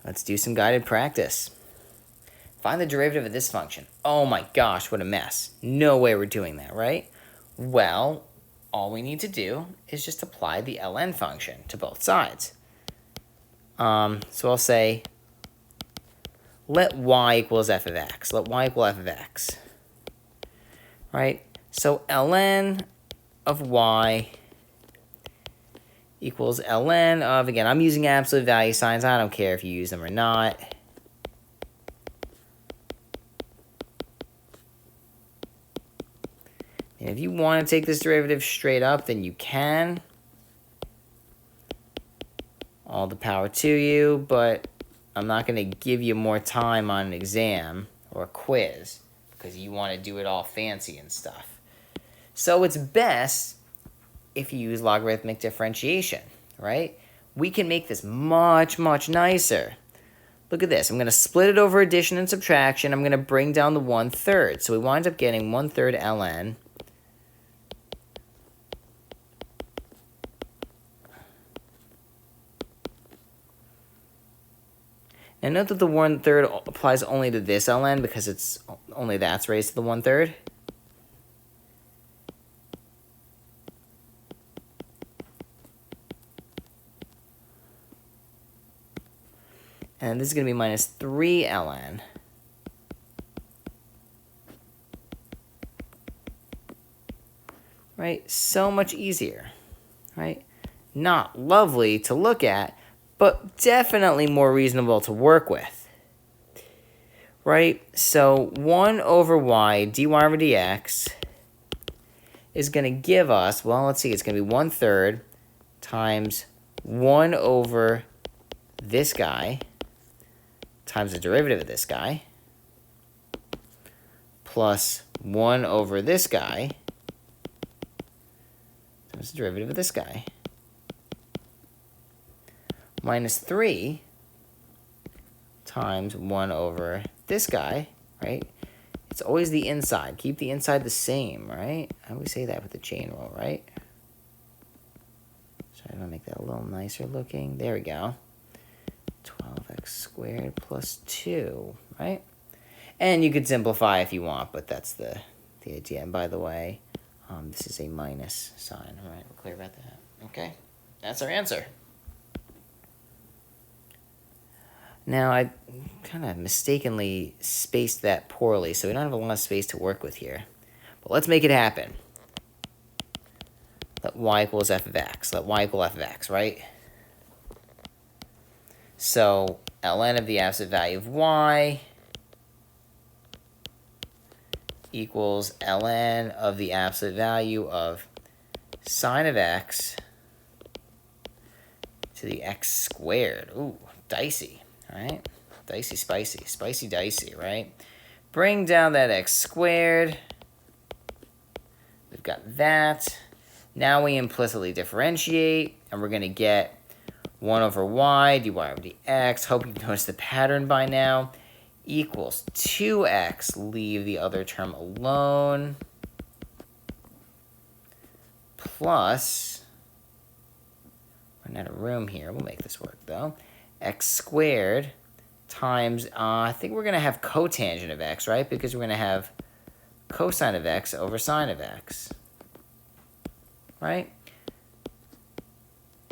Let's do some guided practice. Find the derivative of this function. Oh my gosh, what a mess. No way we're doing that, right? Well, all we need to do is just apply the ln function to both sides. So I'll say, let y equals f of x. Let y equal f of x. Right? So ln of y equals ln of, again, I'm using absolute value signs. I don't care if you use them or not. And if you want to take this derivative straight up, then you can. All the power to you, but I'm not going to give you more time on an exam or a quiz because you want to do it all fancy and stuff. So it's best if you use logarithmic differentiation, right? We can make this much, much nicer. Look at this. I'm going to split it over addition and subtraction. I'm going to bring down the 1/3. So we wind up getting 1/3 ln and note that the 1/3 applies only to this ln because it's only that's raised to the 1/3. And this is going to be minus 3 ln. Right? So much easier. Right? Not lovely to look at, but definitely more reasonable to work with. Right? So 1 over y dy over dx is going to give us, well, let's see, it's going to be 1/3 times 1 over this guy times the derivative of this guy plus 1 over this guy times the derivative of this guy minus 3 times 1 over this guy, right? It's always the inside. Keep the inside the same, right? I always say that with the chain rule, right? So I'm going to make that a little nicer looking. There we go. 12x squared plus 2, right? And you could simplify if you want, but that's the idea. And by the way, this is a minus sign, all right? We're clear about that? Okay, that's our answer. Now, I kind of mistakenly spaced that poorly, so we don't have a lot of space to work with here. But let's make it happen. Let y equals f of x. Let y equal f of x, right? So ln of the absolute value of y equals ln of the absolute value of sine of x to the x squared. Ooh, dicey, right? Dicey, spicy, spicy, dicey, right? Bring down that x squared. We've got that. Now we implicitly differentiate, and we're going to get 1 over y dy over dx. Hope you've noticed the pattern by now. Equals 2x. Leave the other term alone. Plus, running out of room here. We'll make this work, though. X squared times, I think we're going to have cotangent of x, right? Because we're going to have cosine of x over sine of x. Right?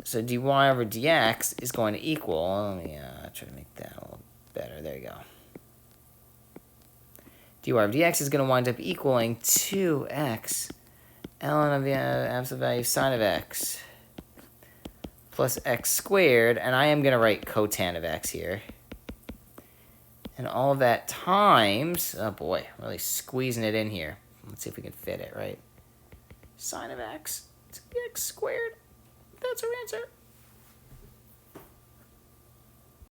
So dy over dx is going to equal, let me try to make that a little better. There you go. Dy over dx is going to wind up equaling 2x ln of the absolute value of sine of x plus x squared, and I am going to write cotan of x here. And all of that times, oh boy, really squeezing it in here. Let's see if we can fit it, right? Sine of x to the x squared. That's our answer.